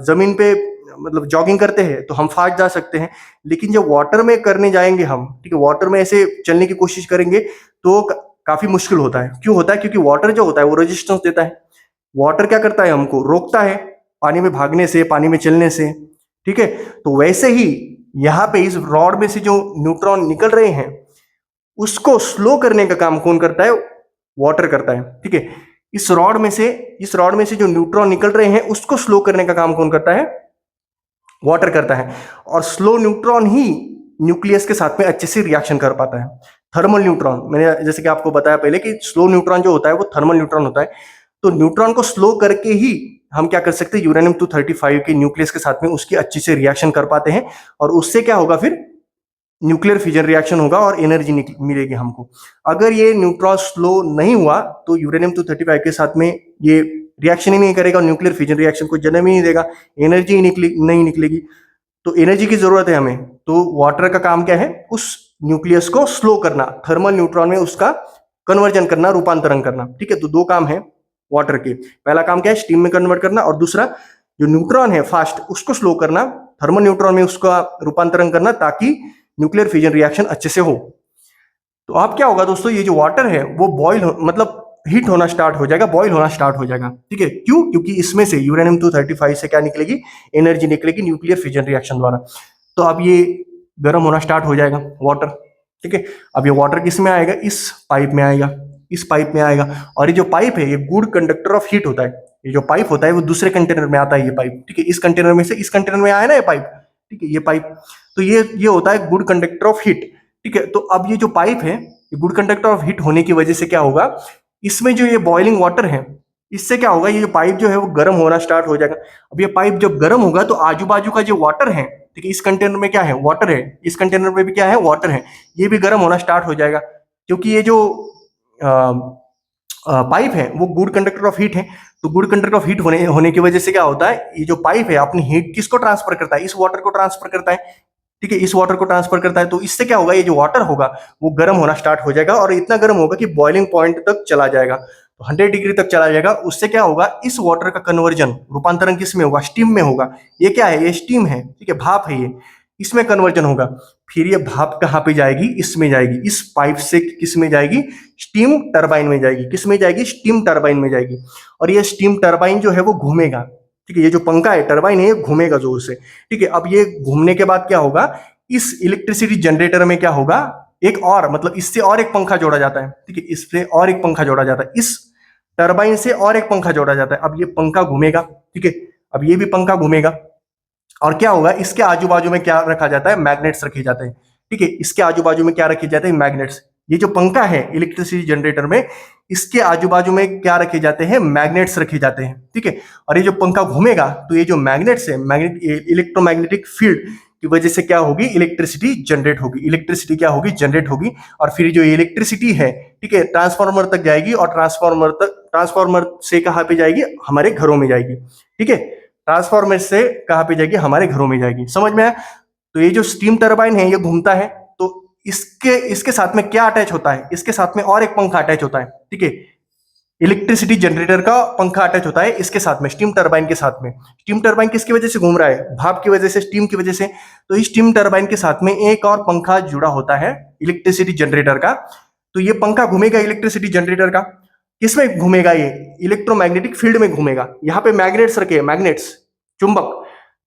Speaker 1: जमीन पे मतलब जॉगिंग करते हैं तो हम फास्ट जा सकते हैं, लेकिन जब वाटर में करने जाएंगे हम, ठीक है, वाटर में ऐसे चलने की कोशिश करेंगे तो काफी मुश्किल होता है। क्यों होता है, क्योंकि वाटर जो होता है वो रेजिस्टेंस देता है। वाटर क्या करता है, हमको रोकता है पानी में भागने से, पानी में चलने से। ठीक है, तो वैसे ही यहाँ पे इस रॉड में से जो न्यूट्रॉन निकल रहे हैं उसको स्लो करने का काम कौन करता है, वाटर करता है। ठीक है, इस रॉड में से जो न्यूट्रॉन निकल रहे हैं उसको स्लो करने का काम कौन करता है, वाटर करता है। और स्लो न्यूट्रॉन ही न्यूक्लियस के साथ में अच्छे से रिएक्शन कर पाता है। थर्मल न्यूट्रॉन, मैंने जैसे कि आपको बताया पहले कि स्लो न्यूट्रॉन जो होता है वो थर्मल न्यूट्रॉन होता है। तो न्यूट्रॉन को स्लो करके ही हम क्या कर सकते हैं, यूरेनियम 235 के न्यूक्लियस के साथ में उसकी अच्छी से रिएक्शन कर पाते हैं, और उससे क्या होगा, फिर न्यूक्लियर फ्यूजन रिएक्शन होगा और एनर्जी मिलेगी हमको। अगर ये न्यूट्रॉन स्लो नहीं हुआ तो यूरेनियम 235 के साथ में ये रिएक्शन ही नहीं करेगा, न्यूक्लियर फ्यूजन रिएक्शन को जन्म ही नहीं देगा, एनर्जी ही नहीं निकलेगी। तो एनर्जी की जरूरत है हमें, तो वाटर का काम क्या है, उस न्यूक्लियस को स्लो करना, थर्मल न्यूट्रॉन में उसका कन्वर्जन करना, रूपांतरण करना। ठीक है, तो 2 काम है वाटर के। पहला काम क्या है, स्टीम में कन्वर्ट करना, और दूसरा जो न्यूट्रॉन है फास्ट उसको स्लो करना, थर्मल न्यूट्रॉन में उसका रूपांतरण करना, ताकि न्यूक्लियर फ्यूजन रिएक्शन अच्छे से हो। तो अब क्या होगा दोस्तों, ये जो वाटर है वो बॉईल मतलब हीट होना स्टार्ट हो जाएगा, बॉईल होना स्टार्ट हो जाएगा। ठीक है, क्यों, क्योंकि इसमें से यूरेनियम 235 से क्या निकलेगी, एनर्जी निकलेगी न्यूक्लियर फ्यूजन रिएक्शन द्वारा। तो अब ये गर्म होना स्टार्ट हो जाएगा वाटर। ठीक है, अब ये वाटर किस में आएगा, इस पाइप में आएगा, इस पाइप में आएगा। और ये जो पाइप है ये गुड कंडक्टर ऑफ हीट होता है। ये जो पाइप होता है वो दूसरे कंटेनर में आता है, ये पाइप। ठीक है, इस कंटेनर में से इस कंटेनर में आया ना ये पाइप। ठीक है, ये पाइप, तो ये होता है गुड कंडक्टर ऑफ हीट। ठीक है, तो अब ये जो पाइप है ये गुड कंडक्टर ऑफ हीट होने की वजह से क्या होगा, इसमें जो ये बॉइलिंग वाटर है, इससे क्या होगा, ये जो पाइप जो है वो गर्म होना स्टार्ट हो जाएगा। अब ये पाइप जब गर्म होगा तो आजू बाजू का जो वाटर है, ठीक है, इस कंटेनर में क्या है, वाटर है, इस कंटेनर में भी क्या है, वाटर है, ये भी गर्म होना स्टार्ट हो जाएगा, क्योंकि ये जो पाइप है वो गुड कंडक्टर ऑफ हीट है। तो गुड कंडक्टर ऑफ हीट होने की वजह से क्या होता है, ये जो पाइप है अपनी हीट किसको ट्रांसफर करता है, इस वाटर को ट्रांसफर करता है, ठीक है, इस वाटर को ट्रांसफर करता है। तो इससे क्या होगा, ये जो वाटर होगा वो गर्म होना स्टार्ट हो जाएगा और इतना गर्म होगा कि बॉइलिंग पॉइंट तक चला जाएगा, तो 100 डिग्री तक चला जाएगा। उससे क्या होगा, इस वाटर का कन्वर्जन, रूपांतरण किस में होगा, स्टीम में होगा। ये क्या है, ये स्टीम है, ठीक है, भाप है ये, इसमें कन्वर्जन होगा। फिर ये भाप कहाँ पे जाएगी, इसमें जाएगी, इस पाइप से किस में जाएगी, स्टीम टरबाइन में जाएगी। किस में जाएगी, स्टीम टरबाइन में जाएगी। और ये स्टीम टरबाइन जो है वो घूमेगा, ठीक है, ये जो पंखा है, टरबाइन है, ये घूमेगा जोर से, ठीक है। अब ये घूमने के बाद क्या होगा, इस इलेक्ट्रिसिटी जनरेटर में क्या होगा, एक और, मतलब इससे और एक पंखा जोड़ा जाता है, ठीक है, इससे और एक पंखा जोड़ा जाता है, इस टरबाइन से और एक पंखा जोड़ा जाता है। अब ये पंखा घूमेगा, ठीक है, अब ये भी पंखा घूमेगा और क्या होगा, इसके आजू बाजू में क्या रखा जाता है, मैग्नेट्स रखे जाते हैं, ठीक है, इसके आजू बाजू में क्या रखे जाते हैं, मैग्नेट्स। ये जो पंखा है इलेक्ट्रिसिटी जनरेटर में, इसके आजू बाजू में क्या रखे जाते हैं, मैग्नेट्स रखे जाते हैं, ठीक है। और ये जो पंखा घूमेगा तो ये जो मैग्नेट्स है, मैग्नेट इलेक्ट्रोमैग्नेटिक फील्ड की वजह से क्या होगी, इलेक्ट्रिसिटी जनरेट होगी, इलेक्ट्रिसिटी क्या होगी, जनरेट होगी। और फिर जो इलेक्ट्रिसिटी है, ठीक है, ट्रांसफार्मर तक जाएगी और ट्रांसफार्मर से कहाँ पे जाएगी, हमारे घरों में जाएगी, ठीक है, ट्रांसफार्मर से कहाँ पे जाएगी, हमारे घरों में जाएगी। समझ में आया। तो ये जो स्टीम टरबाइन है ये घूमता है, तो इसके साथ में क्या अटैच होता है, इसके साथ में और एक पंखा अटैच होता है, ठीक है, इलेक्ट्रिसिटी जनरेटर का पंखा अटैच होता है इसके साथ में, स्टीम टरबाइन के साथ में। स्टीम टरबाइन किसकी वजह से घूम रहा है, भाप की वजह से, स्टीम की वजह से। तो इस स्टीम टरबाइन के साथ में एक और पंखा जुड़ा होता है इलेक्ट्रिसिटी जनरेटर का। तो ये पंखा घूमेगा इलेक्ट्रिसिटी जनरेटर का, किसमें घूमेगा, ये इलेक्ट्रोमैग्नेटिक फील्ड में घूमेगा। यहाँ पे मैग्नेट्स रखे हैं, मैग्नेट्स, चुंबक,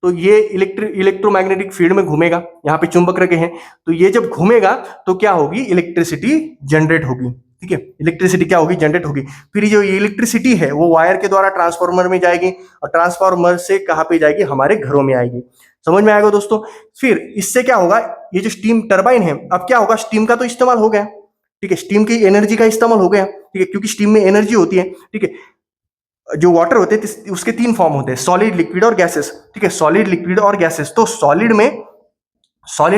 Speaker 1: तो ये इलेक्ट्रोमैग्नेटिक फील्ड में घूमेगा, यहाँ पे चुंबक रखे हैं। तो ये जब घूमेगा तो क्या होगी, इलेक्ट्रिसिटी जनरेट होगी, ठीक है, इलेक्ट्रिसिटी क्या होगी, जनरेट होगी। फिर जो ये इलेक्ट्रिसिटी है वो वायर के द्वारा ट्रांसफार्मर में जाएगी और ट्रांसफार्मर से कहाँ पे जाएगी, हमारे घरों में आएगी। समझ में आएगा दोस्तों। फिर इससे क्या होगा, ये जो स्टीम टरबाइन है, अब क्या होगा, स्टीम का तो इस्तेमाल हो गया, ठीक है, स्टीम की एनर्जी का इस्तेमाल हो गया, ठीक है, क्योंकि स्टीम में एनर्जी होती है, ठीक है। जो वाटर होते हैं उसके 3 फॉर्म होते हैं, सॉलिड, लिक्विड और गैसेस, ठीक है, सॉलिड, लिक्विड और गैसेस। तो सॉलिड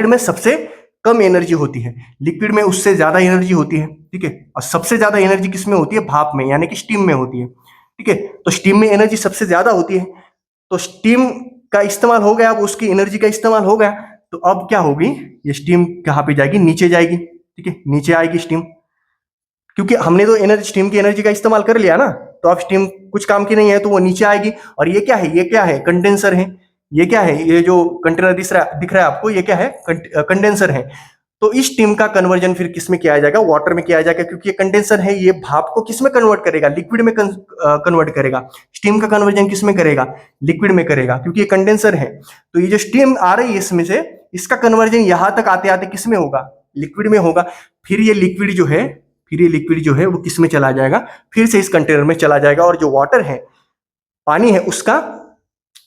Speaker 1: में सबसे कम एनर्जी होती है, लिक्विड में उससे ज्यादा एनर्जी होती है, ठीक है, और सबसे ज्यादा एनर्जी किस में होती है, भाप में, यानी कि स्टीम में होती है, ठीक है। तो स्टीम में एनर्जी सबसे ज्यादा होती है, तो स्टीम का इस्तेमाल हो गया, अब उसकी एनर्जी का इस्तेमाल हो गया, तो अब क्या होगी, ये स्टीम कहाँ पे जाएगी, नीचे जाएगी, ठीक है, नीचे आएगी स्टीम, क्योंकि हमने तो एनर्जी, स्टीम की एनर्जी का इस्तेमाल कर लिया ना, तो अब स्टीम कुछ काम की नहीं है, तो वो नीचे आएगी। और ये क्या है, ये क्या है, कंडेंसर है, ये क्या है, ये जो कंटेनर दिख रहा है आपको, ये क्या है, कंडेंसर है। तो इस स्टीम का कन्वर्जन फिर किस में किया जाएगा, वाटर में किया जाएगा, क्योंकि ये कंडेंसर है, ये भाप को किस में कन्वर्ट करेगा, लिक्विड में कन्वर्ट करेगा। स्टीम का कन्वर्जन किस में करेगा, लिक्विड में करेगा, क्योंकि ये कंडेंसर है। तो ये जो स्टीम आ रही है इसमें से, इसका कन्वर्जन यहां तक आते आते किस में होगा, लिक्विड में होगा। फिर ये लिक्विड जो है वो किस में चला जाएगा, फिर से इस कंटेनर में चला जाएगा। और जो वाटर है, पानी है, उसका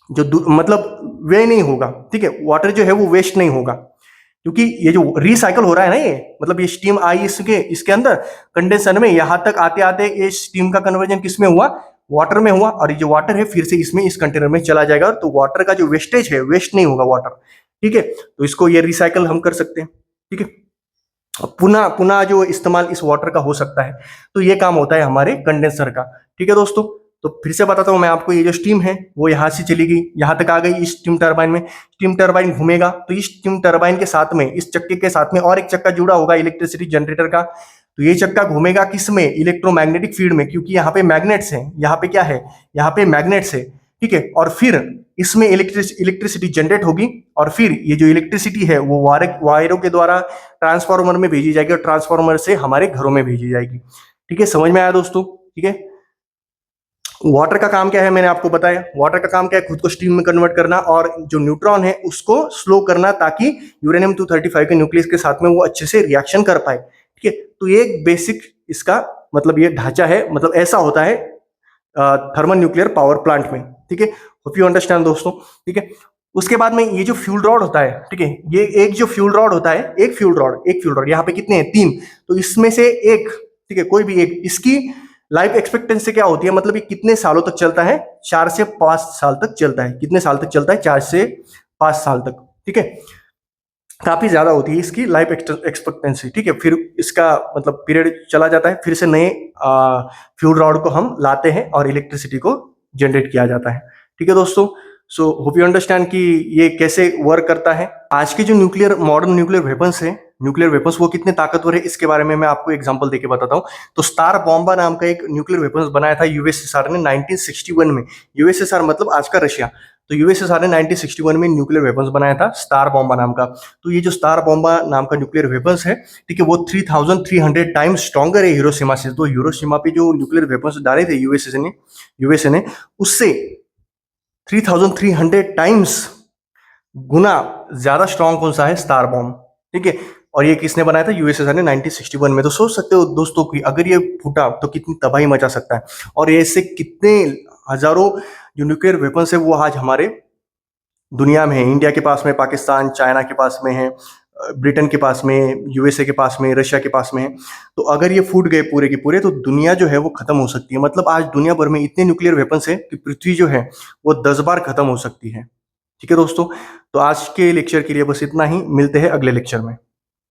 Speaker 1: जो मतलब वे नहीं होगा, ठीक है, वाटर जो है वो वेस्ट नहीं होगा, क्योंकि ये जो रिसाइकल हो रहा है ना, ये मतलब ये स्टीम आई इसके अंदर कंडेंसर में, यहां तक आते आते ये स्टीम का कन्वर्जन किस में हुआ, वाटर में हुआ। और ये जो वाटर है फिर से इसमें, इस कंटेनर में चला जाएगा। तो वाटर का जो वेस्टेज है, वेस्ट नहीं होगा वाटर, ठीक है। तो इसको ये रिसाइकल हम कर सकते हैं, ठीक है, पुनः जो इस्तेमाल इस वाटर का हो सकता है। तो ये काम होता है हमारे कंडेंसर का, ठीक है दोस्तों। तो फिर से बताता हूं मैं आपको, ये जो स्टीम है वो यहां से चली गई, यहां तक आ गई इस स्टीम टरबाइन में। स्टीम टरबाइन घूमेगा तो इस स्टीम टरबाइन के साथ में, इस चक्के के साथ में और एक चक्का जुड़ा होगा इलेक्ट्रिसिटी जनरेटर का। तो ये चक्का घूमेगा किस में, इलेक्ट्रोमैग्नेटिक फील्ड में, क्योंकि यहाँ पे मैग्नेट्स हैं, यहाँ पे क्या है, यहाँ पे मैग्नेट्स है, ठीक है। और फिर इसमें इलेक्ट्रिसिटी जनरेट होगी और फिर ये जो इलेक्ट्रिसिटी है वो वायरों के द्वारा ट्रांसफार्मर में भेजी जाएगी और ट्रांसफार्मर से हमारे घरों में भेजी जाएगी, ठीक है। समझ में आया दोस्तों, ठीक है। वाटर का काम क्या है, मैंने आपको बताया। वाटर का काम क्या है, खुद को स्टीम में कन्वर्ट करना और जो न्यूट्रॉन है उसको स्लो करना, ताकि यूरेनियम 235 के न्यूक्लियस के साथ में वो अच्छे से रिएक्शन कर पाए, ठीक है। तो ये बेसिक इसका मतलब ये ढांचा है, मतलब ऐसा होता है थर्मल न्यूक्लियर पावर प्लांट में, ठीक है। होप यू अंडरस्टैंड दोस्तों, ठीक है। उसके बाद में ये जो फ्यूल रॉड होता है, ठीक है, ये एक जो फ्यूल रॉड होता है, एक फ्यूल रॉड यहाँ पे कितने हैं, 3, तो इसमें से एक, ठीक है, कोई भी एक, इसकी लाइफ एक्सपेक्टेंसी क्या होती है, मतलब ये कितने सालों तक चलता है, 4 से 5 साल तक चलता है। कितने साल तक चलता है, 4 से 5 साल तक, ठीक है, काफी ज्यादा होती है इसकी लाइफ एक्सपेक्टेंसी, ठीक है। फिर इसका मतलब पीरियड चला जाता है, फिर से नए फ्यूल रॉड को हम लाते हैं और इलेक्ट्रिसिटी को जनरेट किया जाता है, ठीक है दोस्तों। सो होप यू अंडरस्टैंड कि ये कैसे वर्क करता है। आज के जो मॉडर्न न्यूक्लियर वेपन्स है, न्यूक्लियर वेपन्स वो कितने ताकतवर है, इसके बारे में मैं आपको एग्जांपल देके बताता हूँ। तो स्टार बॉम्बा नाम का एक न्यूक्लियर वेपन्स बनाया था यूएसएसआर ने 1961 में। यूएसएसआर मतलब आज का रशिया। तो यूएसएसआर ने 1961 में न्यूक्लियर वेपन्स बनाया था स्टार बॉम्बा नाम का। तो ये जो स्टार बॉम्बा नाम का न्यूक्लियर वेपन्स है, ठीक है, वो 3300 टाइम्स स्ट्रॉन्गर है हिरोशिमा से। तो हिरोशिमा पे जो न्यूक्लियर वेपन्स डाले थे यूएसए ने उससे 3300 टाइम्स गुना ज्यादा स्ट्रॉन्ग कौन सा है, स्टार बॉम्ब, ठीक है। और ये किसने बनाया था, यूएसएसआर ने 1961 में। तो सोच सकते हो दोस्तों कि अगर ये फूटा तो कितनी तबाही मचा सकता है। और ऐसे कितने हजारों जो न्यूक्लियर वेपन्स है वो आज हमारे दुनिया में है। इंडिया के पास में, पाकिस्तान, चाइना के पास में है, ब्रिटेन के पास में, यूएसए के पास में, रशिया के पास में है। तो अगर ये फूट गए पूरे के पूरे तो दुनिया जो है वो खत्म हो सकती है। मतलब आज दुनिया भर में इतने न्यूक्लियर वेपन्स है कि पृथ्वी जो है वो 10 बार खत्म हो सकती है, ठीक है दोस्तों। तो आज के लेक्चर के लिए बस इतना ही, मिलते हैं अगले लेक्चर में।